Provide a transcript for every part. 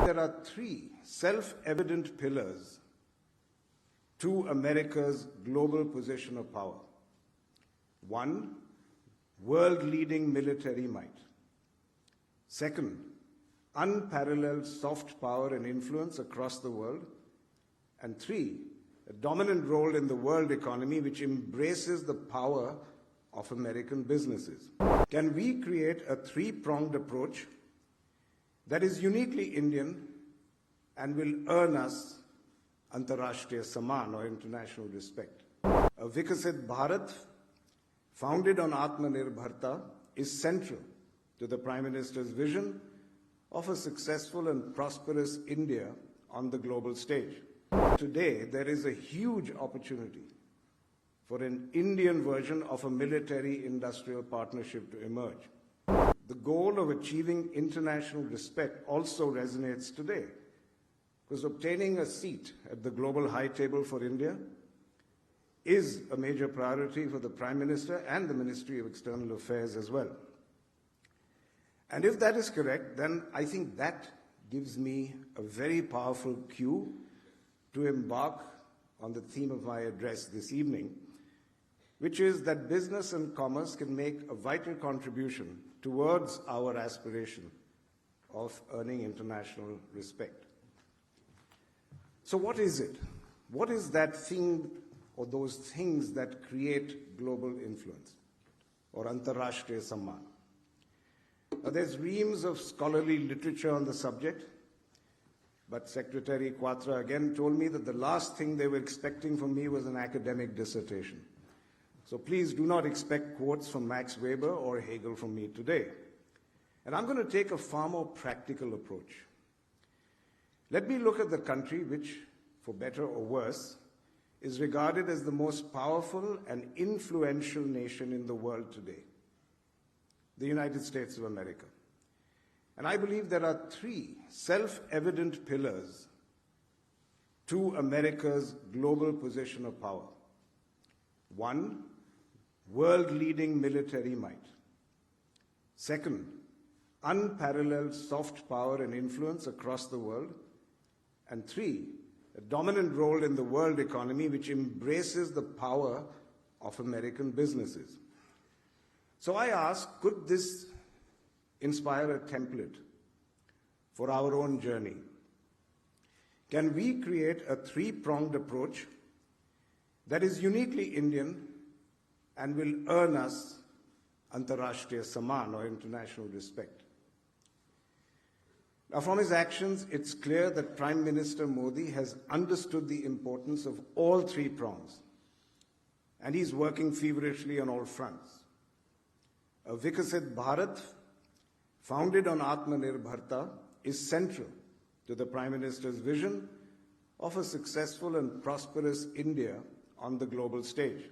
there are three self-evident pillars to America's global position of power. One, world-leading military might. Second, unparalleled soft power and influence across the world. And three, a dominant role in the world economy which embraces the power of American businesses. Can we create a three-pronged approach that is uniquely Indian and will earn us Antarrashtriya Samman, or international respect? A Vikasit Bharat, founded on Atmanirbharta, is central to the Prime Minister's vision of a successful and prosperous India on the global stage. Today, there is a huge opportunity for an Indian version of a military-industrial partnership to emerge. The goal of achieving international respect also resonates today, because obtaining a seat at the global high table for India is a major priority for the Prime Minister and the Ministry of External Affairs as well. And if that is correct, then I think that gives me a very powerful cue to embark on the theme of my address this evening, which is that business and commerce can make a vital contribution towards our aspiration of earning international respect. So what is it? What is that thing or those things that create global influence, or Antarrashtriya Samman? Now, there's reams of scholarly literature on the subject, but Secretary Quatra again told me that the last thing they were expecting from me was an academic dissertation. So please do not expect quotes from Max Weber or Hegel from me today. And I'm going to take a far more practical approach. Let me look at the country which, for better or worse, is regarded as the most powerful and influential nation in the world today, the United States of America. And I believe there are three self-evident pillars to America's global position of power. One, world-leading military might. Second, unparalleled soft power and influence across the world. And three, a dominant role in the world economy which embraces the power of American businesses. So I ask, could this inspire a template for our own journey? Can we create a three-pronged approach that is uniquely Indian and will earn us Antarrashtriya Samman, or international respect? Now, from his actions, it's clear that Prime Minister Modi has understood the importance of all three prongs, and he's working feverishly on all fronts. A Vikasit Bharat, founded on Atmanirbharta, is central to the Prime Minister's vision of a successful and prosperous India on the global stage.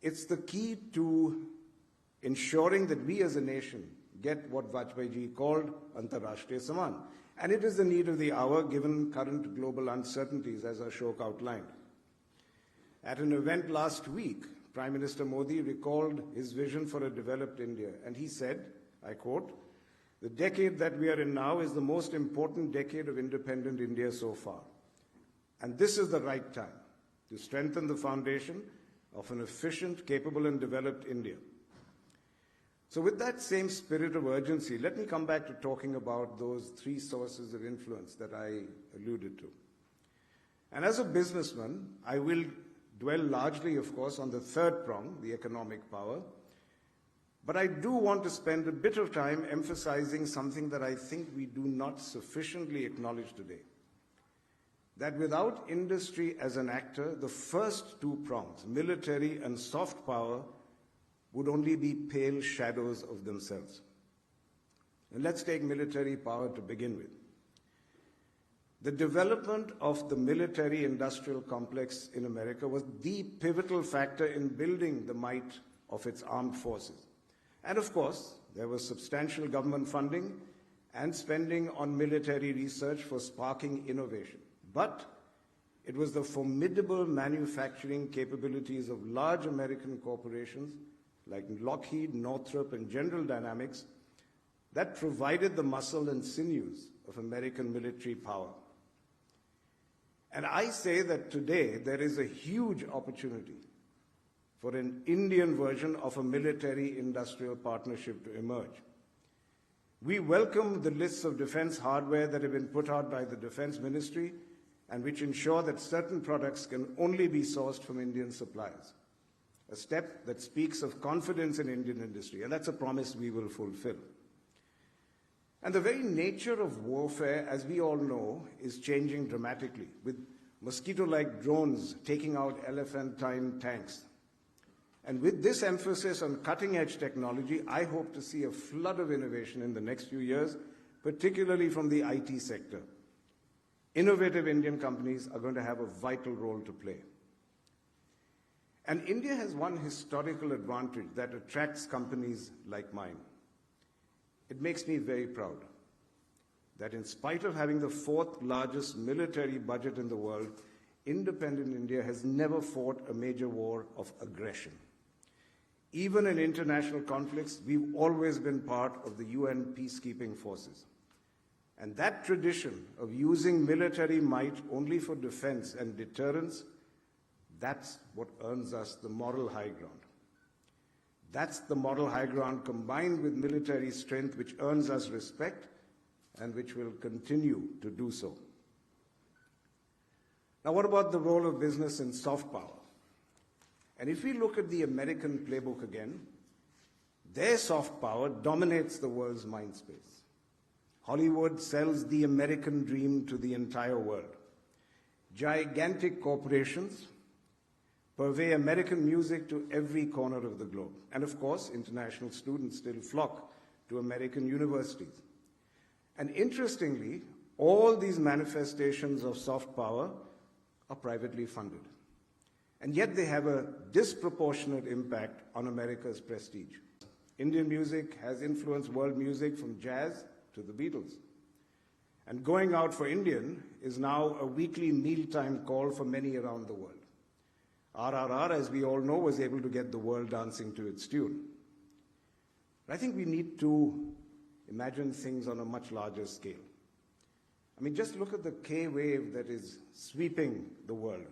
It's the key to ensuring that we as a nation get what Vajpayee called Antarrashtriya Samman. And it is the need of the hour given current global uncertainties, as Ashok outlined. At an event last week, Prime Minister Modi recalled his vision for a developed India. And he said, I quote, "The decade that we are in now is the most important decade of independent India so far. And this is the right time to strengthen the foundation of an efficient, capable, and developed India." So with that same spirit of urgency, let me come back to talking about those three sources of influence that I alluded to. And as a businessman, I will dwell largely, of course, on the third prong, the economic power. But I do want to spend a bit of time emphasizing something that I think we do not sufficiently acknowledge today. That without industry as an actor, the first two prongs, military and soft power, would only be pale shadows of themselves. And let's take military power to begin with. The development of the military-industrial complex in America was the pivotal factor in building the might of its armed forces. And of course, there was substantial government funding and spending on military research for sparking innovation. But it was the formidable manufacturing capabilities of large American corporations like Lockheed, Northrop, and General Dynamics that provided the muscle and sinews of American military power. And I say that today there is a huge opportunity for an Indian version of a military-industrial partnership to emerge. We welcome the lists of defense hardware that have been put out by the Defense Ministry and which ensure that certain products can only be sourced from Indian suppliers, a step that speaks of confidence in Indian industry, and that's a promise we will fulfill. And the very nature of warfare, as we all know, is changing dramatically, with mosquito-like drones taking out elephantine tanks. And with this emphasis on cutting-edge technology, I hope to see a flood of innovation in the next few years, particularly from the IT sector. Innovative Indian companies are going to have a vital role to play. And India has one historical advantage that attracts companies like mine. It makes me very proud that in spite of having the fourth largest military budget in the world, independent India has never fought a major war of aggression. Even in international conflicts, we've always been part of the UN peacekeeping forces. And that tradition of using military might only for defense and deterrence, that's what earns us the moral high ground. That's the moral high ground combined with military strength which earns us respect and which will continue to do so. Now, what about the role of business in soft power? And if we look at the American playbook again, their soft power dominates the world's mind space. Hollywood sells the American dream to the entire world. Gigantic corporations purvey American music to every corner of the globe. And of course, international students still flock to American universities. And interestingly, all these manifestations of soft power are privately funded. And yet they have a disproportionate impact on America's prestige. Indian music has influenced world music from jazz to the Beatles. And going out for Indian is now a weekly mealtime call for many around the world. RRR, as we all know, was able to get the world dancing to its tune. But I think we need to imagine things on a much larger scale. I mean, just look at the K wave that is sweeping the world.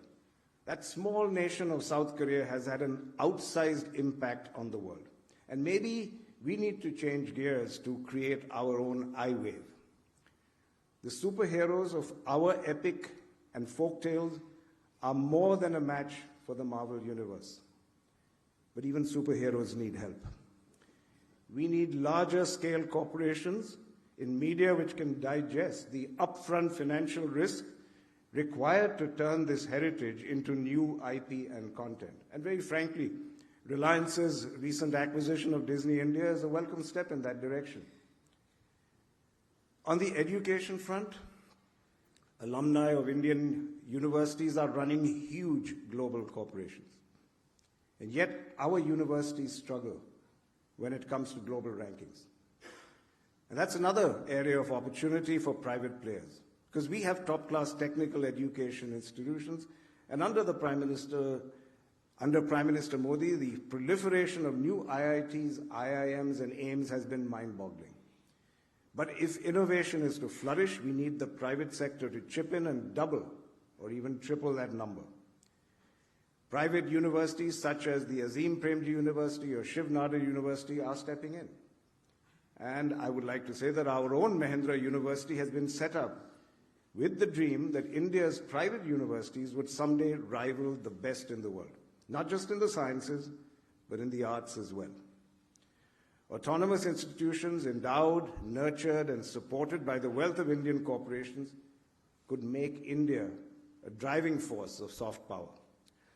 That small nation of South Korea has had an outsized impact on the world. And maybe we need to change gears to create our own I wave. The superheroes of our epic and folk tales are more than a match for the Marvel Universe. But even superheroes need help. We need larger scale corporations in media which can digest the upfront financial risk required to turn this heritage into new IP and content. And very frankly, Reliance's recent acquisition of Disney India is a welcome step in that direction. On the education front, alumni of Indian universities are running huge global corporations. And yet, our universities struggle when it comes to global rankings. And that's another area of opportunity for private players, because we have top-class technical education institutions, and under Prime Minister Modi, the proliferation of new IITs, IIMs, and AIMS has been mind-boggling. But if innovation is to flourish, we need the private sector to chip in and double or even triple that number. Private universities such as the Azim Premji University or Shiv Nadar University are stepping in. And I would like to say that our own Mahindra University has been set up with the dream that India's private universities would someday rival the best in the world, not just in the sciences, but in the arts as well. Autonomous institutions endowed, nurtured, and supported by the wealth of Indian corporations could make India a driving force of soft power.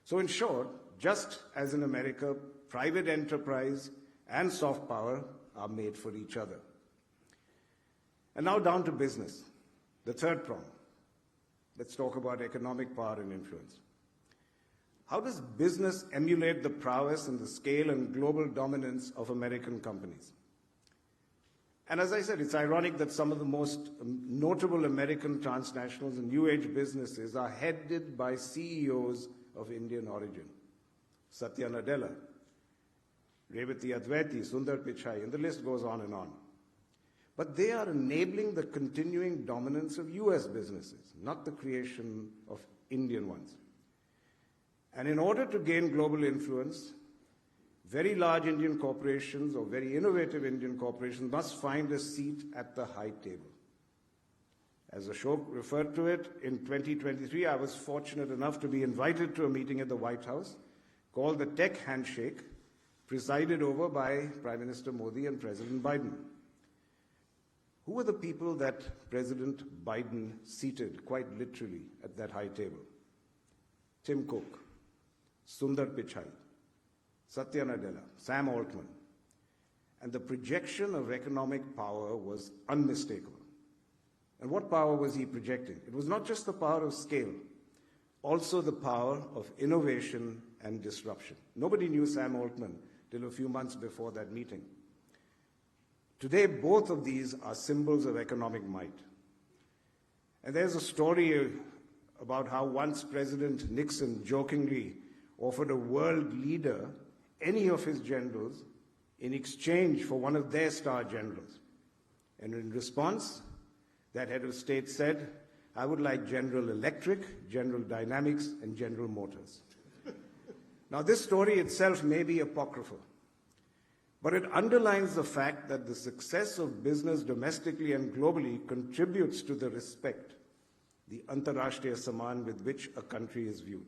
So in short, just as in America, private enterprise and soft power are made for each other. And now down to business, the third prong. Let's talk about economic power and influence. How does business emulate the prowess and the scale and global dominance of American companies? And as I said, it's ironic that some of the most notable American transnationals and new age businesses are headed by CEOs of Indian origin. Satya Nadella, Revati Advaiti, Sundar Pichai, and the list goes on and on. but they are enabling the continuing dominance of US businesses, not the creation of Indian ones. And in order to gain global influence, very large Indian corporations or very innovative Indian corporations must find a seat at the high table. As Ashok referred to it, in 2023, I was fortunate enough to be invited to a meeting at the White House called the Tech Handshake, presided over by Prime Minister Modi and President Biden. Who were the people that President Biden seated, quite literally, at that high table? Tim Cook, Sundar Pichai, Satya Nadella, Sam Altman. And the projection of economic power was unmistakable. And what power was he projecting? It was not just the power of scale, also the power of innovation and disruption. Nobody knew Sam Altman till a few months before that meeting. Today, both of these are symbols of economic might. And there's a story about how once President Nixon jokingly offered a world leader any of his generals in exchange for one of their star generals. And in response, that head of state said, "I would like General Electric, General Dynamics, and General Motors." Now, this story itself may be apocryphal, but it underlines the fact that the success of business domestically and globally contributes to the respect, the Antarrashtriya Samman with which a country is viewed.